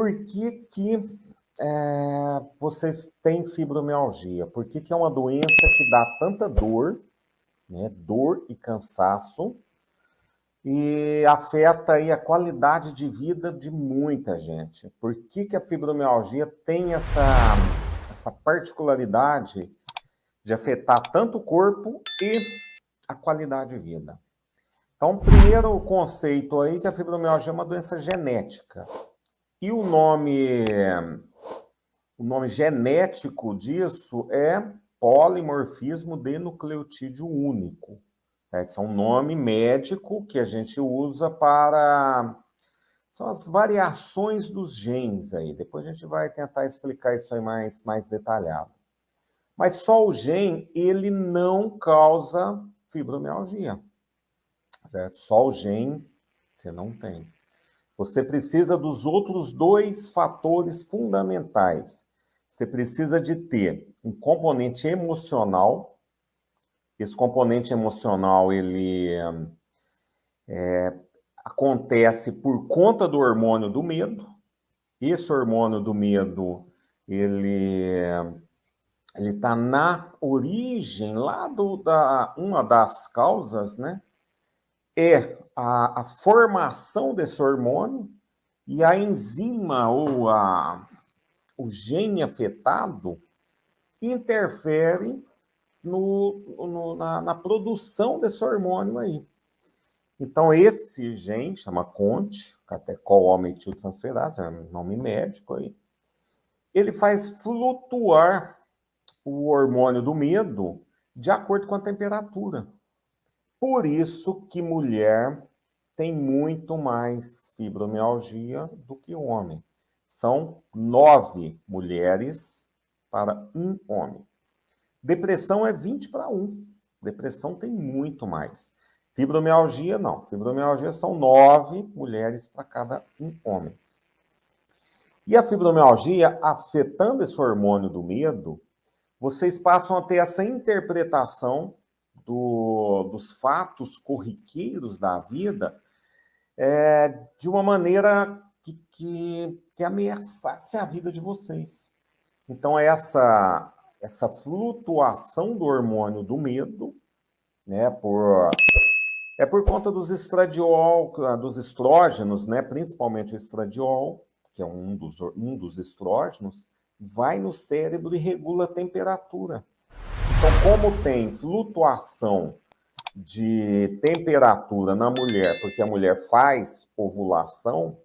Por que que vocês têm fibromialgia? Por que que é uma doença que dá tanta dor, né? Dor e cansaço, e afeta aí a qualidade de vida de muita gente? Por que que a fibromialgia tem essa particularidade de afetar tanto o corpo e a qualidade de vida? Então, primeiro conceito aí que a fibromialgia é uma doença genética. E o nome genético disso é polimorfismo de nucleotídeo único. Esse é um nome médico que a gente usa para... São as variações dos genes aí. Depois a gente vai tentar explicar isso aí mais detalhado. Mas só o gene, ele não causa fibromialgia. Certo? Só o gene você não tem. Você precisa dos outros dois fatores fundamentais. Você precisa de ter um componente emocional. Esse componente emocional, ele acontece por conta do hormônio do medo. Esse hormônio do medo, ele está na origem lá uma das causas, né? É a formação desse hormônio e a enzima ou o gene afetado interfere na produção desse hormônio aí. Então, esse gene, chama CONT, catecol-O-metiltransferase, é um nome médico aí, ele faz flutuar o hormônio do medo de acordo com a temperatura. Por isso que mulher tem muito mais fibromialgia do que homem. São 9 mulheres para 1 homem. Depressão é 20 para 1. Depressão tem muito mais. Fibromialgia, não. Fibromialgia são 9 mulheres para cada 1 homem. E a fibromialgia, afetando esse hormônio do medo, vocês passam a ter essa interpretação dos fatos corriqueiros da vida de uma maneira que ameaçasse a vida de vocês. Então, essa flutuação do hormônio do medo, né, é por conta dos estrógenos, né, principalmente o estradiol, que é um dos estrógenos, vai no cérebro e regula a temperatura. Então, como tem flutuação de temperatura na mulher, porque a mulher faz ovulação,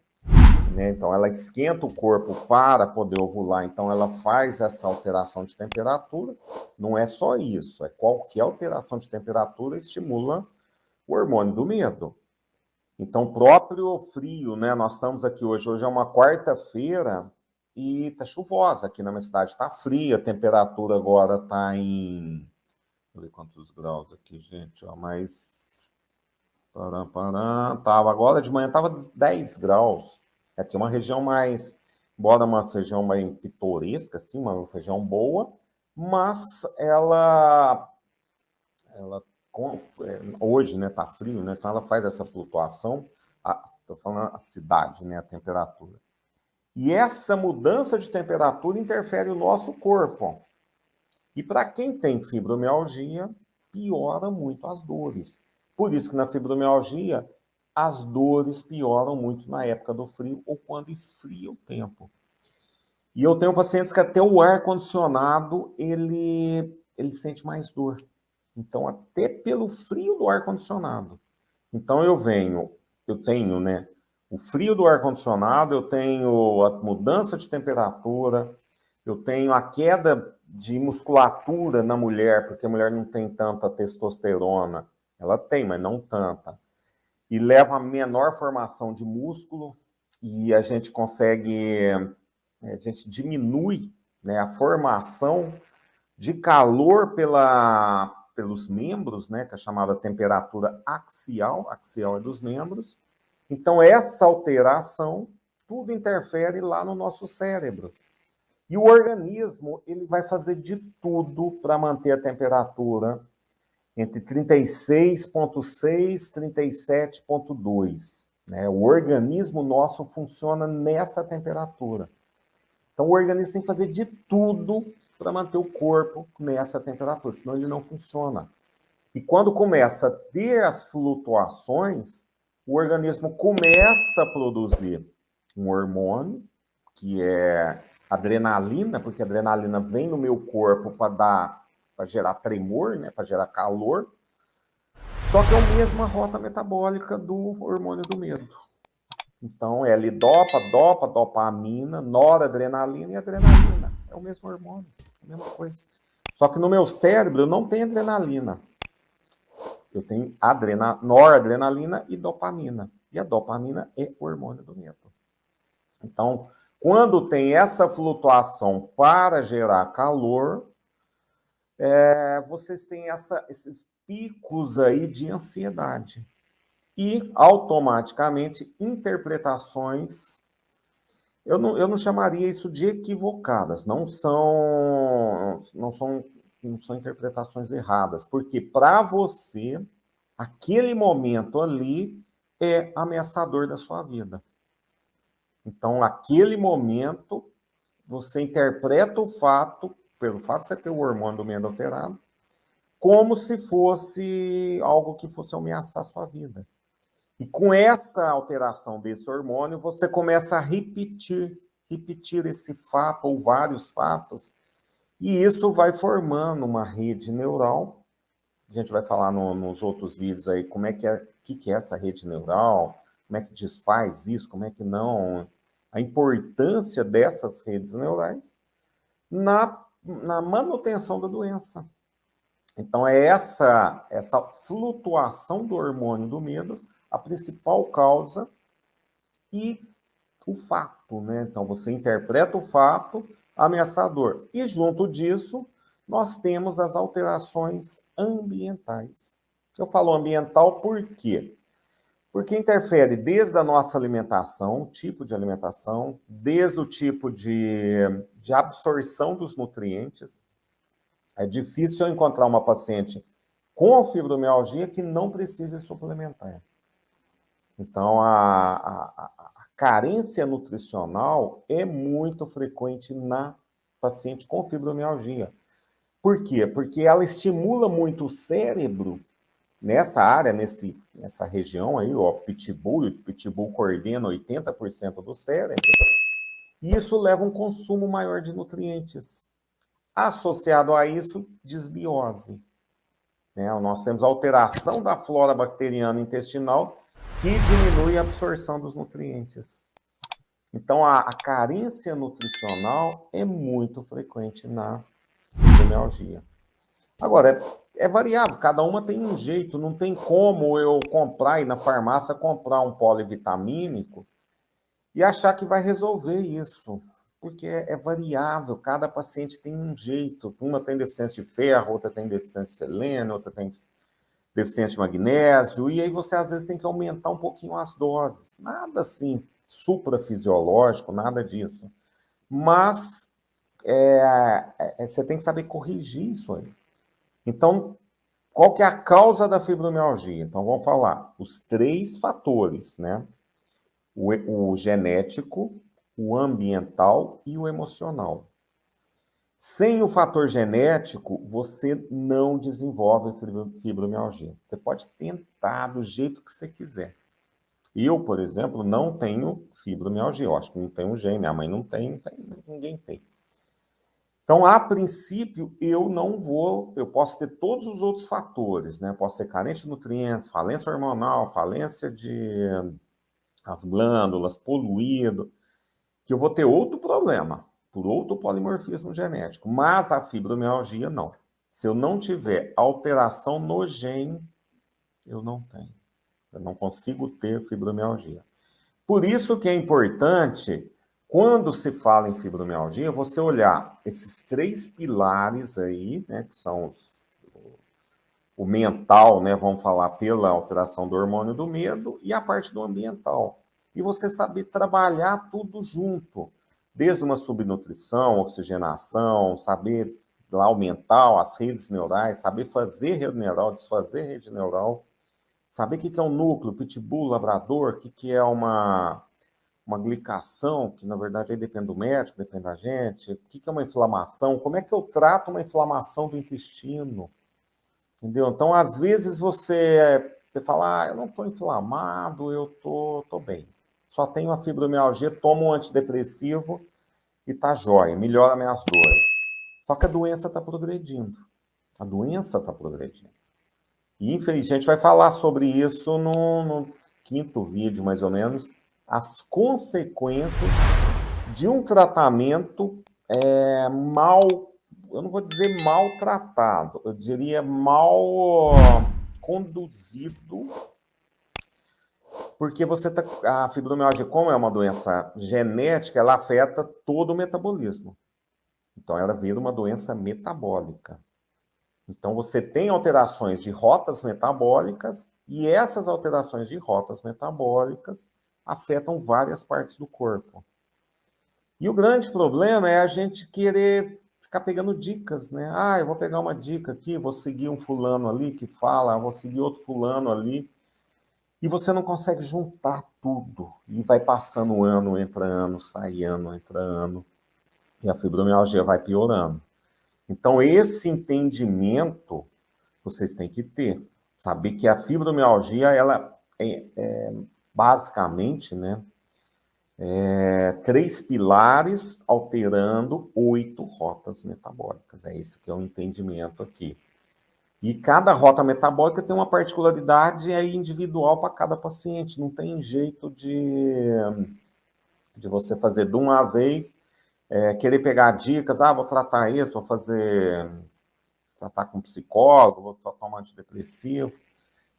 né? Então ela esquenta o corpo para poder ovular, então ela faz essa alteração de temperatura. Não é só isso, é qualquer alteração de temperatura estimula o hormônio do medo. Então, o próprio frio, né? Nós estamos aqui hoje é uma quarta-feira e tá chuvosa aqui na minha cidade, tá fria, a temperatura agora tá em... Deixa eu ver quantos graus aqui, gente, ó, mas... Agora de manhã estava 10 graus. Aqui é uma região mais... Embora uma região mais pitoresca, assim, uma região boa, mas ela hoje, né, tá frio, né, então ela faz essa flutuação, estou falando a cidade, né, a temperatura. E essa mudança de temperatura interfere no nosso corpo. E para quem tem fibromialgia, piora muito as dores. Por isso que na fibromialgia, as dores pioram muito na época do frio ou quando esfria o tempo. E eu tenho pacientes que até o ar-condicionado, ele sente mais dor. Então, até pelo frio do ar-condicionado. Então, eu tenho, né, o frio do ar-condicionado, eu tenho a mudança de temperatura, eu tenho a queda de musculatura na mulher, porque a mulher não tem tanta testosterona. Ela tem, mas não tanta. E leva a menor formação de músculo, e a gente diminui, né, a formação de calor pelos membros, né, que é chamada temperatura axial é dos membros. Então, essa alteração, tudo interfere lá no nosso cérebro. E o organismo, ele vai fazer de tudo para manter a temperatura entre 36,6 e 37,2. né? O organismo nosso funciona nessa temperatura. Então, o organismo tem que fazer de tudo para manter o corpo nessa temperatura, senão ele não funciona. E quando começa a ter as flutuações, o organismo começa a produzir um hormônio, que é adrenalina, porque a adrenalina vem no meu corpo para gerar tremor, né, para gerar calor. Só que é a mesma rota metabólica do hormônio do medo. Então, é L-dopa, dopa, dopamina, noradrenalina e adrenalina. É o mesmo hormônio, a mesma coisa. Só que no meu cérebro eu não tenho adrenalina. Eu tenho noradrenalina e dopamina. E a dopamina é o hormônio do medo. Então, quando tem essa flutuação para gerar calor, vocês têm esses picos aí de ansiedade. E, automaticamente, interpretações, eu não chamaria isso de equivocadas, não são interpretações erradas, porque para você, aquele momento ali é ameaçador da sua vida. Então, naquele momento, você interpreta o fato, pelo fato de você ter o hormônio do medo alterado, como se fosse algo que fosse ameaçar a sua vida. E com essa alteração desse hormônio, você começa a repetir esse fato ou vários fatos, e isso vai formando uma rede neural. A gente vai falar nos outros vídeos aí como é que é, o que é essa rede neural, como é que desfaz isso, como é que não, a importância dessas redes neurais na manutenção da doença. Então, é essa flutuação do hormônio do medo a principal causa e o fato, né? Então, você interpreta o fato ameaçador. E, junto disso, nós temos as alterações ambientais. Eu falo ambiental por quê? Porque interfere desde a nossa alimentação, tipo de alimentação, desde o tipo de absorção dos nutrientes. É difícil eu encontrar uma paciente com fibromialgia que não precise suplementar. Então, a carência nutricional é muito frequente na paciente com fibromialgia. Por quê? Porque ela estimula muito o cérebro nessa área, nessa região aí, o pitbull coordena 80% do cérebro, e isso leva a um consumo maior de nutrientes. Associado a isso, desbiose. Nós temos alteração da flora bacteriana intestinal que diminui a absorção dos nutrientes. Então, a carência nutricional é muito frequente na fibromialgia. Agora, é variável, cada uma tem um jeito, não tem como eu comprar, ir na farmácia, comprar um polivitamínico e achar que vai resolver isso, porque é variável, cada paciente tem um jeito. Uma tem deficiência de ferro, outra tem deficiência de selênio, outra tem deficiência de magnésio, e aí você às vezes tem que aumentar um pouquinho as doses. Nada assim suprafisiológico, nada disso. Mas você tem que saber corrigir isso aí. Então, qual que é a causa da fibromialgia? Então, vamos falar os 3 fatores, né? O genético, o ambiental e o emocional. Sem o fator genético, você não desenvolve fibromialgia. Você pode tentar do jeito que você quiser. Eu, por exemplo, não tenho fibromialgia. Eu acho que não tenho um gene, minha mãe não tem, ninguém tem. Então, a princípio, eu posso ter todos os outros fatores, né? Posso ser carente de nutrientes, falência hormonal, falência de as glândulas, poluído, que eu vou ter outro problema, por outro polimorfismo genético. Mas a fibromialgia, não. Se eu não tiver alteração no gene, eu não tenho. Eu não consigo ter fibromialgia. Por isso que é importante, quando se fala em fibromialgia, você olhar esses 3 pilares aí, né, que são o mental, né, vamos falar pela alteração do hormônio do medo, e a parte do ambiental. E você saber trabalhar tudo junto, desde uma subnutrição, oxigenação, saber lá o mental, as redes neurais, saber fazer rede neural, desfazer rede neural, Saber o que é um núcleo, pitbull, labrador, o que é uma glicação, que na verdade aí depende do médico, depende da gente, o que é uma inflamação, como é que eu trato uma inflamação do intestino, entendeu? Então, às vezes você fala, eu não estou inflamado, eu tô bem. Só tenho uma fibromialgia, tomo um antidepressivo e tá jóia, melhora minhas dores. Só que a doença está progredindo. A doença está progredindo. E, infelizmente, a gente vai falar sobre isso no quinto vídeo, mais ou menos, as consequências de um tratamento mal, eu não vou dizer maltratado, eu diria mal conduzido, porque a fibromialgia, como é uma doença genética, ela afeta todo o metabolismo. Então, ela vira uma doença metabólica. Então, você tem alterações de rotas metabólicas e essas alterações de rotas metabólicas afetam várias partes do corpo. E o grande problema é a gente querer ficar pegando dicas, né? Ah, eu vou pegar uma dica aqui, vou seguir um fulano ali que fala, vou seguir outro fulano ali. E você não consegue juntar tudo. E vai passando ano, entra ano, sai ano, entra ano. E a fibromialgia vai piorando. Então, esse entendimento vocês têm que ter. Saber que a fibromialgia, ela basicamente, né, 3 pilares alterando 8 rotas metabólicas. É esse que é o entendimento aqui. E cada rota metabólica tem uma particularidade aí individual para cada paciente. Não tem jeito de você fazer de uma vez, querer pegar dicas, vou tratar isso, vou tratar com psicólogo, vou tomar antidepressivo,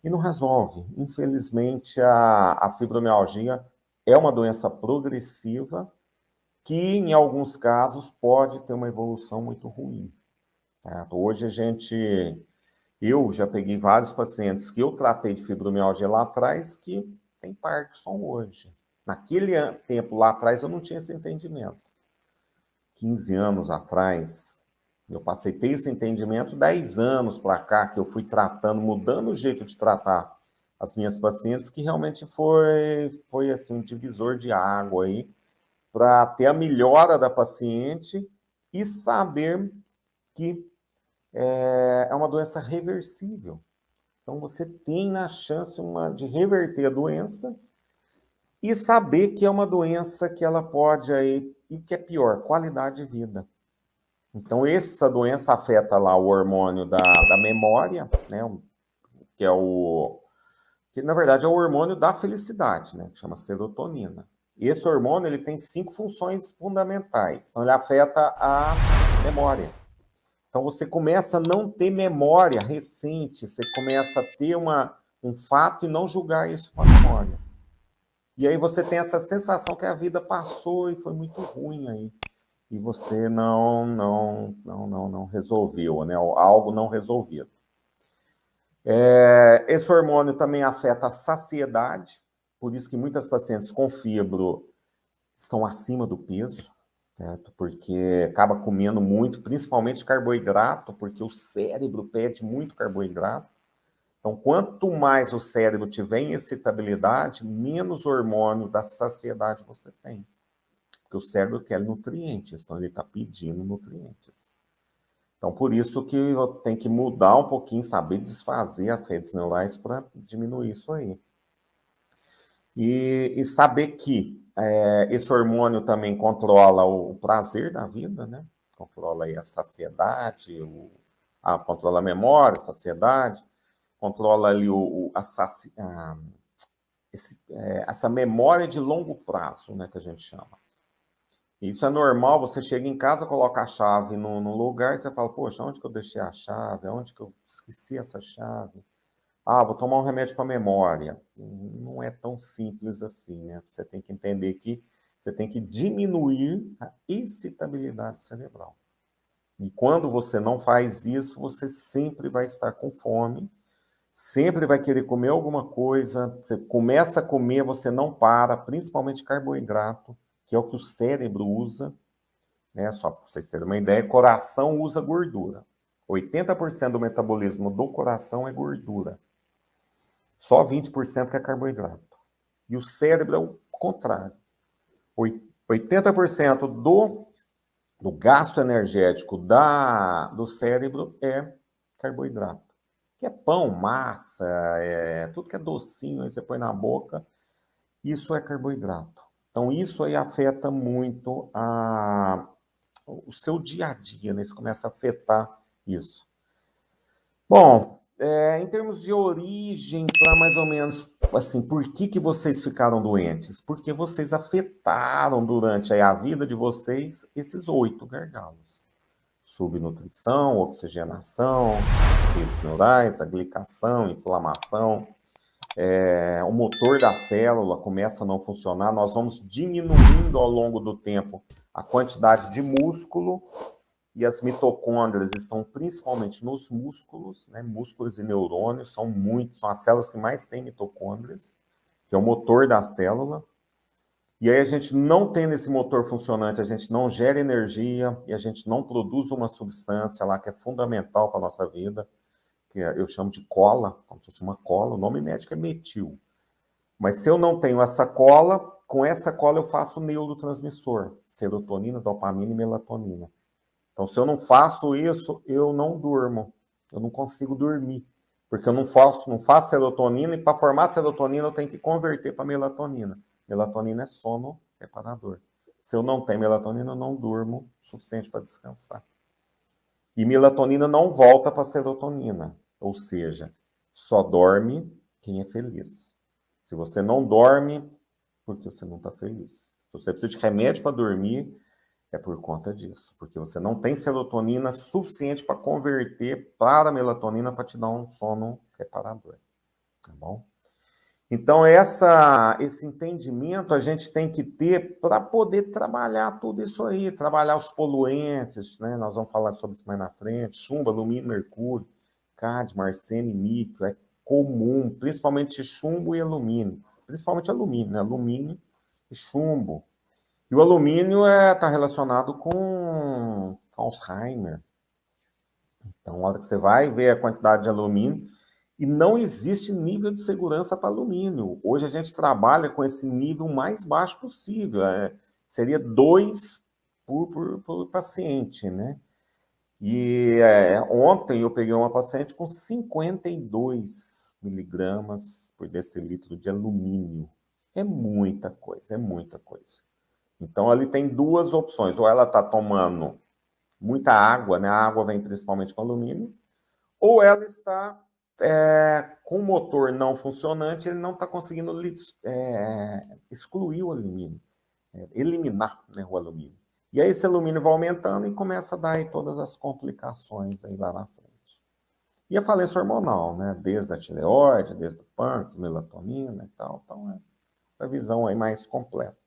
e não resolve. Infelizmente, a fibromialgia é uma doença progressiva que, em alguns casos, pode ter uma evolução muito ruim. Certo? Hoje, eu já peguei vários pacientes que eu tratei de fibromialgia lá atrás que tem Parkinson hoje. Naquele tempo lá atrás, eu não tinha esse entendimento. 15 anos atrás, eu passei a ter esse entendimento 10 anos para cá, que eu fui tratando, mudando o jeito de tratar as minhas pacientes, que realmente foi assim, um divisor de água aí, para ter a melhora da paciente e saber que é uma doença reversível. Então, você tem a chance de reverter a doença e saber que é uma doença que ela pode aí, e que é pior, qualidade de vida. Então, essa doença afeta lá o hormônio da memória, né? Que é que na verdade é o hormônio da felicidade, né? Que chama serotonina. E esse hormônio ele tem 5 funções fundamentais. Então, ele afeta a memória. Então, você começa a não ter memória recente, você começa a ter um fato e não julgar isso com a memória. E aí você tem essa sensação que a vida passou e foi muito ruim aí. E você não resolveu, né? Algo não resolvido. Esse hormônio também afeta a saciedade, por isso que muitas pacientes com fibro estão acima do peso, certo? Porque acaba comendo muito, principalmente carboidrato, porque o cérebro pede muito carboidrato. Então, quanto mais o cérebro tiver em excitabilidade, menos hormônio da saciedade você tem. Porque o cérebro quer nutrientes, então ele está pedindo nutrientes. Então, por isso que tem que mudar um pouquinho, saber desfazer as redes neurais para diminuir isso aí. E saber que esse hormônio também controla o prazer da vida, né? Controla aí a saciedade, controla a memória, a saciedade, controla ali essa memória de longo prazo, né, que a gente chama. Isso é normal, você chega em casa, coloca a chave num lugar e você fala, poxa, onde que eu deixei a chave? Onde que eu esqueci essa chave? Vou tomar um remédio para memória. Não é tão simples assim, né? Você tem que entender que você tem que diminuir a excitabilidade cerebral. E quando você não faz isso, você sempre vai estar com fome, sempre vai querer comer alguma coisa, você começa a comer, você não para, principalmente carboidrato, que é o que o cérebro usa, né? Só para vocês terem uma ideia, coração usa gordura. 80% do metabolismo do coração é gordura. Só 20% que é carboidrato. E o cérebro é o contrário. 80% do gasto energético do cérebro é carboidrato. Que é pão, massa, tudo que é docinho, aí você põe na boca, isso é carboidrato. Então, isso aí afeta muito o seu dia a dia, né? Isso começa a afetar isso. Bom, em termos de origem, para mais ou menos, assim, por que vocês ficaram doentes? Porque vocês afetaram durante a vida de vocês esses 8 gargalos. Subnutrição, oxigenação, redes neurais, a glicação, inflamação, o motor da célula começa a não funcionar, nós vamos diminuindo ao longo do tempo a quantidade de músculo, e as mitocôndrias estão principalmente nos músculos, né? Músculos e neurônios são as células que mais têm mitocôndrias, que é o motor da célula. E aí a gente não tendo esse motor funcionante, a gente não gera energia e a gente não produz uma substância lá que é fundamental para a nossa vida, que eu chamo de cola, como se fosse uma cola, o nome médico é metil. Mas se eu não tenho essa cola, com essa cola eu faço neurotransmissor, serotonina, dopamina e melatonina. Então, se eu não faço isso, eu não durmo. Eu não consigo dormir. Porque eu não faço serotonina, e para formar serotonina eu tenho que converter para melatonina. Melatonina é sono reparador. Se eu não tenho melatonina, eu não durmo o suficiente para descansar. E melatonina não volta para serotonina. Ou seja, só dorme quem é feliz. Se você não dorme, porque você não está feliz. Se você precisa de remédio para dormir, é por conta disso, porque você não tem serotonina suficiente para converter para a melatonina para te dar um sono reparador, tá bom? Então, esse entendimento a gente tem que ter para poder trabalhar tudo isso aí, trabalhar os poluentes, né? Nós vamos falar sobre isso mais na frente, chumbo, alumínio, mercúrio, cádmio, arsênio e níquel, é comum, principalmente chumbo e alumínio, principalmente alumínio, né? Alumínio e chumbo. E o alumínio está relacionado com Alzheimer. Então, a hora que você vai ver a quantidade de alumínio, e não existe nível de segurança para alumínio. Hoje a gente trabalha com esse nível mais baixo possível. Seria 2 por paciente, né? E ontem eu peguei uma paciente com 52 miligramas por decilitro de alumínio. É muita coisa, é muita coisa. Então, ali tem 2 opções. Ou ela está tomando muita água, né? A água vem principalmente com alumínio, ou ela está com o motor não funcionante, ele não está conseguindo excluir o alumínio, eliminar, né, o alumínio. E aí esse alumínio vai aumentando e começa a dar aí todas as complicações aí lá na frente. E a falência hormonal, né? Desde a tireoide, desde o pâncreas, melatonina e tal. Então, a visão aí mais completa.